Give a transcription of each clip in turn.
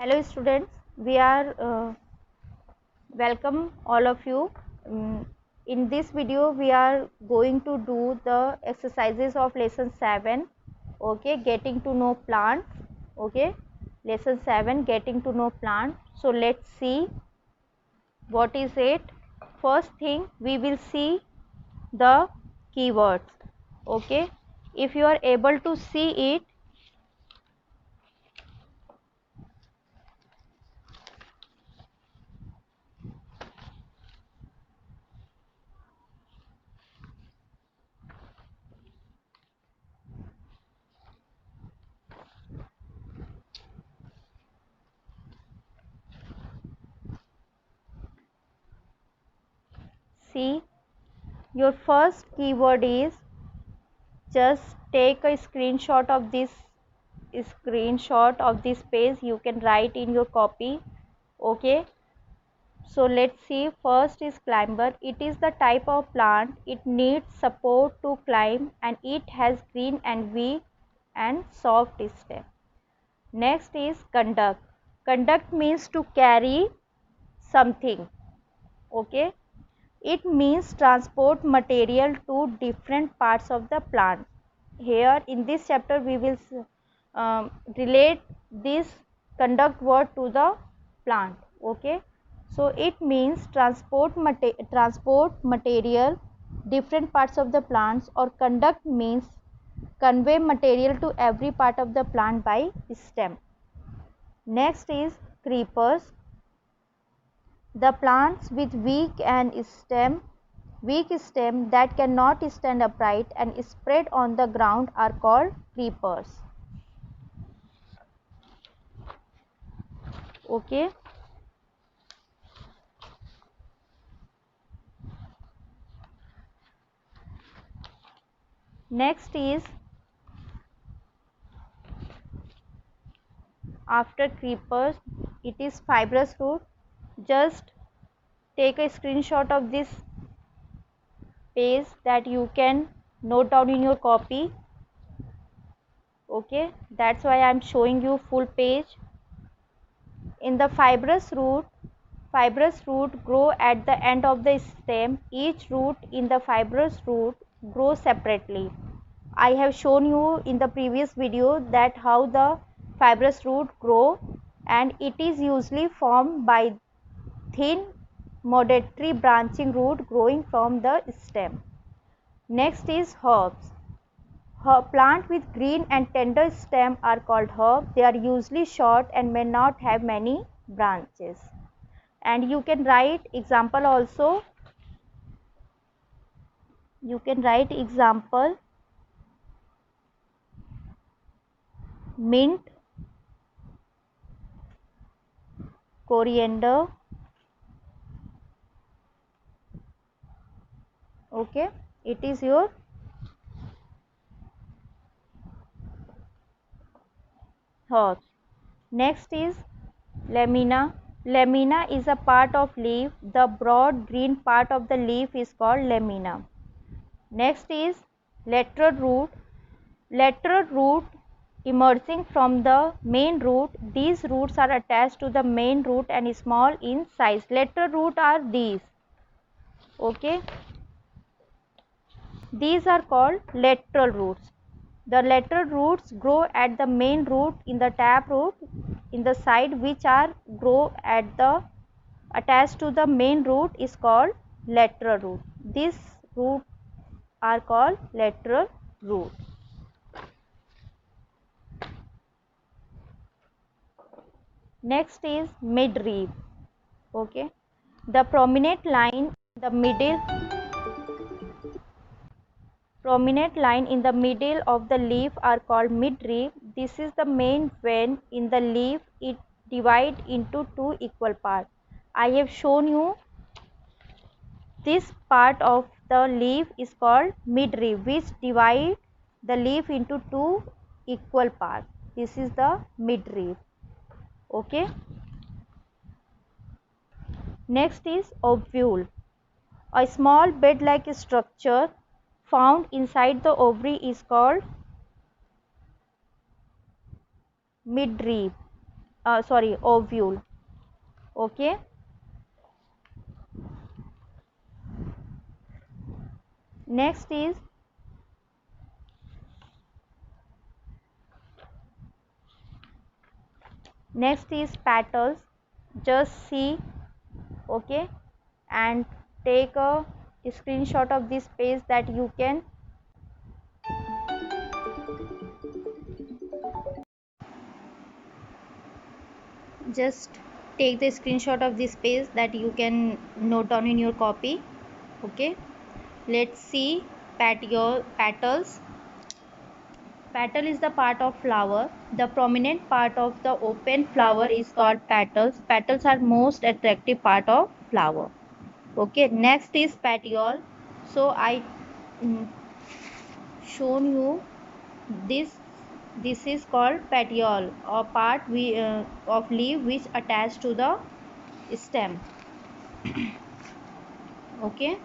Hello students, we are welcome all of you. In this video we are going to do the exercises of lesson 7. Okay, getting to know plants. Okay, lesson 7, getting to know plants. So let's see what is it. First thing, we will see the keywords. Okay, if you are able to see it, see, your first keyword is, just take a screenshot of this page. You can write in your copy. Okay, so let's see. First is climber. It is the type of plant. It needs support to climb and it has green and weak and soft stem. Next is conduct. Conduct means to carry something. Okay, it means transport material to different parts of the plant. Here in this chapter we will relate this conduct word to the plant. Okay, so it means transport material different parts of the plants, or conduct means convey material to every part of the plant by stem. Next is creepers. The plants with weak stem that cannot stand upright and spread on the ground are called creepers. Okay. Next is, after creepers, it is fibrous root. Just take a screenshot of this page that you can note down in your copy. Okay, that's why I am showing you full page. In the fibrous root grow at the end of the stem. Each root in the fibrous root grows separately. I have shown you in the previous video that how the fibrous root grow, and it is usually formed by thin moderately branching root growing from the stem. Next is herbs. Plant with green and tender stem are called herb. They are usually short and may not have many branches. And you can write example also. You can write example: mint, coriander. Okay, it is your herbs. Next is lamina. Lamina is a part of leaf. The broad green part of the leaf is called lamina. Next is lateral root. Lateral root emerging from the main root. These roots are attached to the main root and small in size. Lateral root are these. Okay, these are called lateral roots. The lateral roots grow at the main root in the tap root in the side, which are grow at the attached to the main root is called lateral root. These roots are called lateral root. Next is midrib. Okay, the prominent line in the middle of the leaf are called midrib. This is the main vein in the leaf. It divides into two equal parts. I have shown you this part of the leaf is called midrib, which divide the leaf into two equal parts. This is the midrib. Okay. Next is ovule. A small bed-like structure found inside the ovary is called midrib. ovule. Okay. Next is petals. Just see, okay, and take a screenshot of this page that you can just take the screenshot of this page that you can note down in your copy. Okay, let's see petals. Petal is the part of flower. The prominent part of the open flower is called petals. Petals are most attractive part of flower. Okay, next is petiole. So I mm, shown you this. This is called petiole, or part of leaf which attach to the stem. Okay,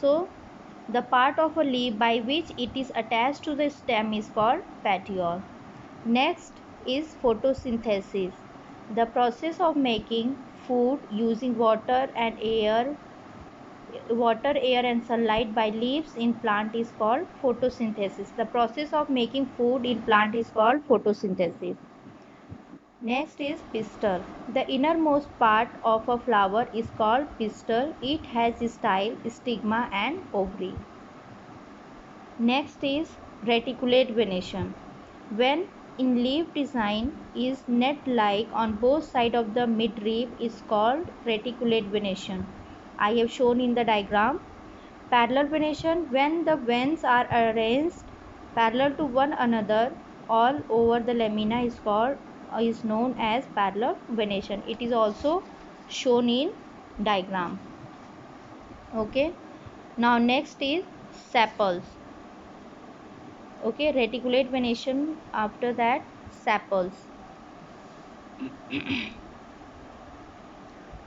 so the part of a leaf by which it is attached to the stem is called petiole. Next is photosynthesis. The process of making food using water, air and sunlight by leaves in plant is called photosynthesis. The process of making food in plant is called photosynthesis. Next is pistil. The innermost part of a flower is called pistil. It has style, stigma and ovary. Next is reticulate venation. When in leaf design is net-like on both sides of the midrib is called reticulate venation. I have shown in the diagram. Parallel venation, when the veins are arranged parallel to one another all over the lamina is known as parallel venation. It is also shown in diagram. Okay. Now next is sepals. Okay, reticulate venation, after that sepals.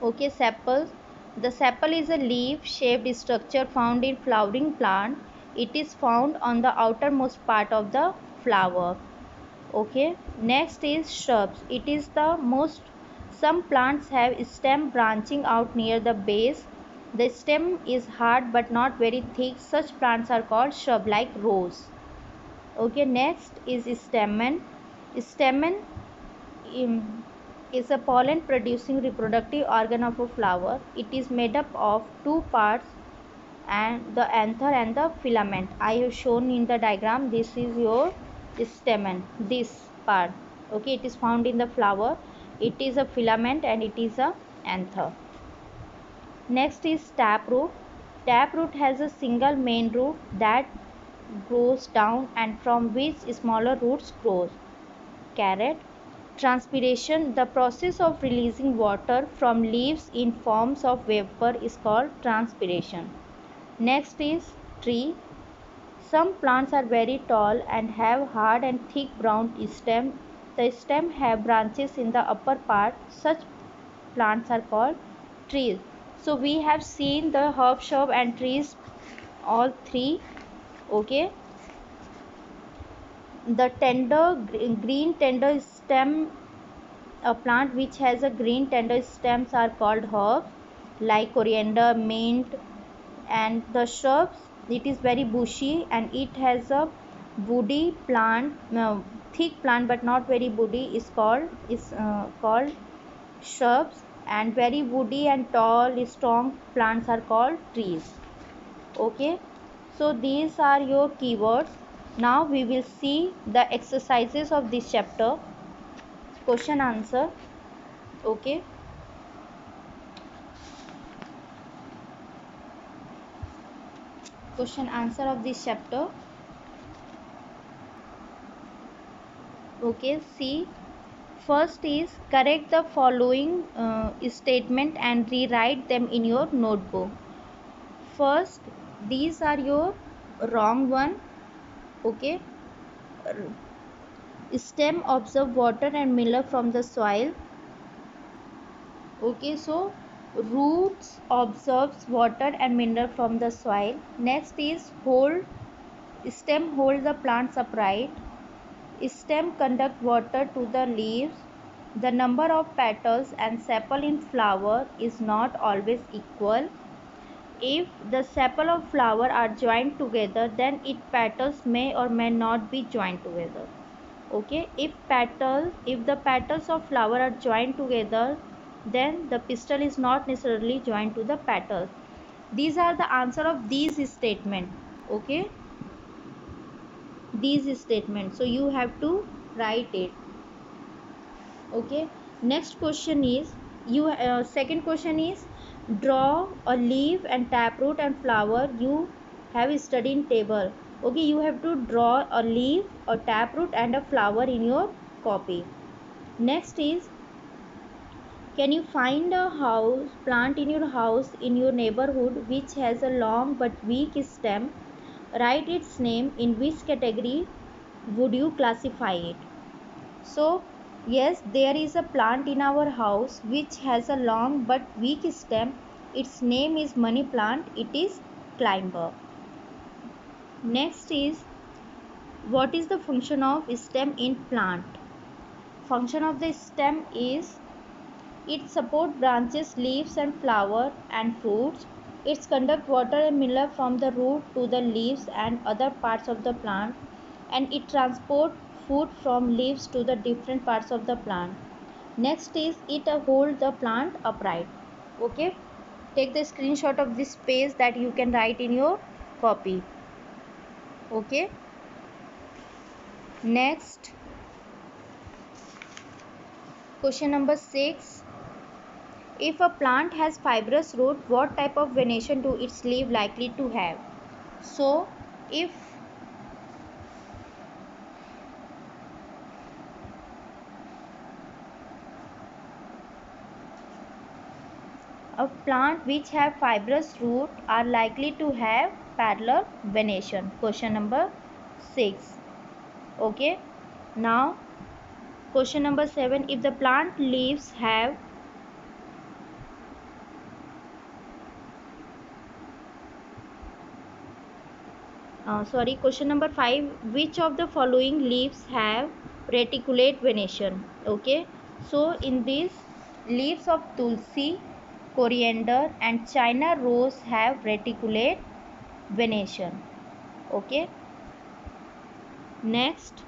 Okay, sepals. The sepal is a leaf shaped structure found in flowering plant. It is found on the outermost part of the flower. Okay, next is shrubs. It is the most, some plants have stem branching out near the base. The stem is hard but not very thick. Such plants are called shrub, like rose. Okay, next is stamen. Stamen is a pollen producing reproductive organ of a flower. It is made up of two parts, and the anther and the filament. I have shown in the diagram. This is your stamen, this part. Okay, it is found in the flower. It is a filament and it is a anther. Next is taproot. Taproot has a single main root that grows down and from which smaller roots grow. Carrot. Transpiration. The process of releasing water from leaves in forms of vapor is called transpiration. Next is tree. Some plants are very tall and have hard and thick brown stem. The stem have branches in the upper part. Such plants are called trees. So we have seen the herb, shrub and trees, all three. Okay. The green tender stem, a plant which has a green tender stems are called herbs, like coriander, mint. And the shrubs, it is very bushy and it has a woody plant, thick plant but not very woody, is called shrubs. And very woody and tall strong plants are called trees. Okay, so these are your keywords. Now we will see the exercises of this chapter, question answer. Okay, question answer of this chapter. Okay, see, first is correct the following statement and rewrite them in your notebook. First, these are your wrong one. Okay, stem absorb water and mineral from the soil. Okay, so roots absorbs water and mineral from the soil. Next is stem hold the plants upright. Stem conduct water to the leaves. The number of petals and sepal in flower is not always equal. If the sepal of flower are joined together, then its petals may or may not be joined together. Okay, if the petals of flower are joined together, then the pistil is not necessarily joined to the petals. These are the answer of these statements. Okay, these statements, so you have to write it. Okay, next question is second question is, draw a leaf and taproot and flower you have studied in table. Okay, you have to draw a leaf, a taproot and a flower in your copy. Next is, can you find a house plant in your house in your neighborhood which has a long but weak stem? Write its name. In which category would you classify it? So, yes, there is a plant in our house which has a long but weak stem. Its name is money plant. It is climber. Next is, what is the function of stem in plant? Function of the stem is, it support branches, leaves and flower and fruits. It conduct water and mineral from the root to the leaves and other parts of the plant, and it transport food from leaves to the different parts of the plant. Next is, it hold the plant upright. Okay, take the screenshot of this page that you can write in your copy. Okay, next question number 6. If a plant has fibrous root, what type of venation do its leaf likely to have? So, if a plant which have fibrous root are likely to have parallel venation. Question number 6. Okay. Now, question number 7. If the plant leaves have question number 5, which of the following leaves have reticulate venation? Okay, so in this, leaves of tulsi, coriander and china rose have reticulate venation. Okay, next,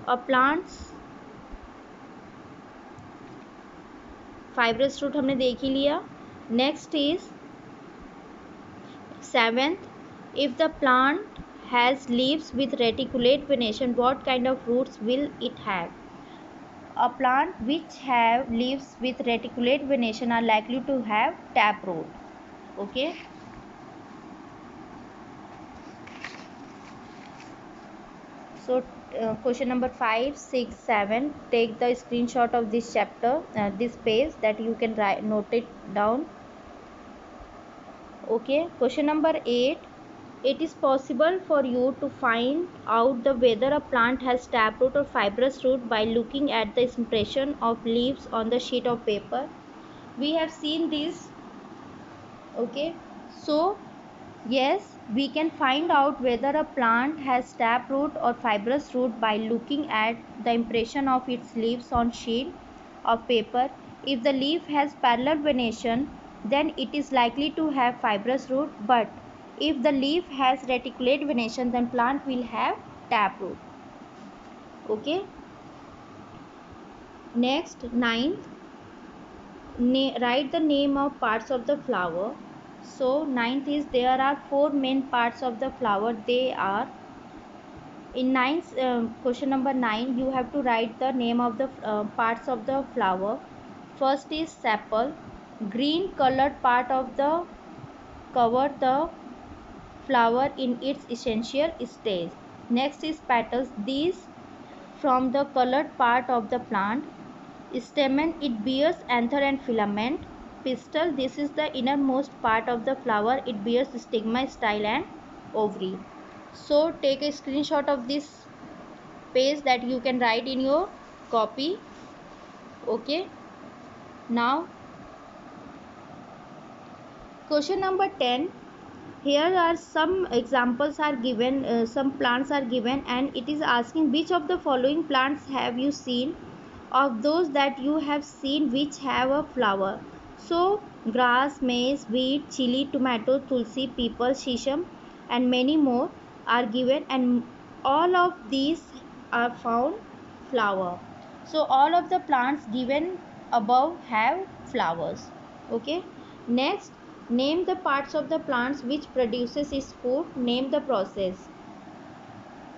a plant's fibrous root हमने देख ही लिया. Next is 7th, if the plant has leaves with reticulate venation, what kind of roots will it have? A plant which have leaves with reticulate venation are likely to have taproot. Okay. So question number 5, 6, 7. Take the screenshot of this chapter, this page, that you can note it down. Okay. Question number 8. It is possible for you to find out the whether a plant has taproot or fibrous root by looking at the impression of leaves on the sheet of paper. We have seen this. Okay, so yes, we can find out whether a plant has taproot or fibrous root by looking at the impression of its leaves on sheet of paper. If the leaf has parallel venation, then it is likely to have fibrous root, but if the leaf has reticulate venation, then plant will have taproot. Okay, next, 9th, write the name of parts of the flower. So 9th is, there are 4 main parts of the flower. They are, in 9th question number 9, you have to write the name of the parts of the flower. First is sepal, green colored part of the cover the flower in its essential stage. Next is petals, these from the colored part of the plant. Stamen, it bears anther and filament. Pistil, this is the innermost part of the flower. It bears stigma, style and ovary. So take a screenshot of this page that you can write in your copy. Okay. Now question number 10. Here are some examples are given, some plants are given, and it is asking which of the following plants have you seen of those that you have seen which have a flower. So grass, maize, wheat, chili, tomato, tulsi, people, shisham and many more are given, and all of these are found flower. So all of the plants given above have flowers. Okay. Next, name the parts of the plants which produces its food. Name the process.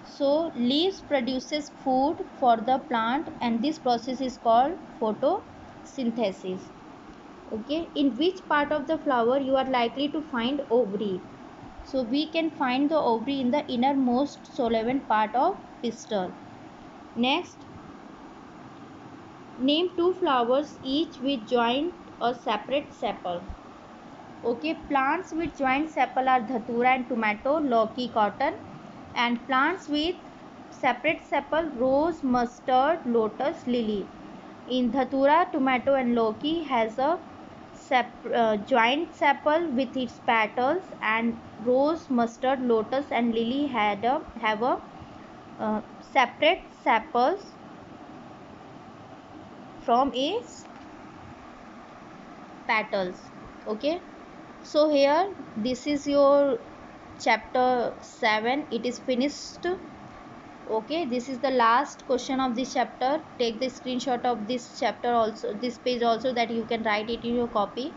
So leaves produces food for the plant, and this process is called photosynthesis. Okay, in which part of the flower you are likely to find ovary? So we can find the ovary in the innermost solvent part of pistil. Next, name two flowers each with joint or separate sepal. Okay, plants with joint sepal are dhatura and tomato, lauki, cotton, and plants with separate sepal, rose, mustard, lotus, lily. In dhatura, tomato and lauki has a joint sepal with its petals, and rose, mustard, lotus, and lily have a separate sepals from its petals. Okay, so here this is your chapter 7. It is finished. Okay, this is the last question of this chapter. Take the screenshot of this chapter also, this page also, that you can write it in your copy.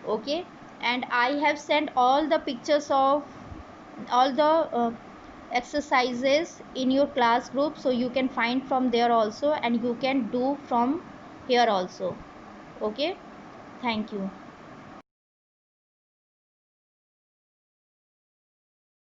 Okay, and I have sent all the pictures of all the exercises in your class group, so you can find from there also, and you can do from here also. Okay, thank you.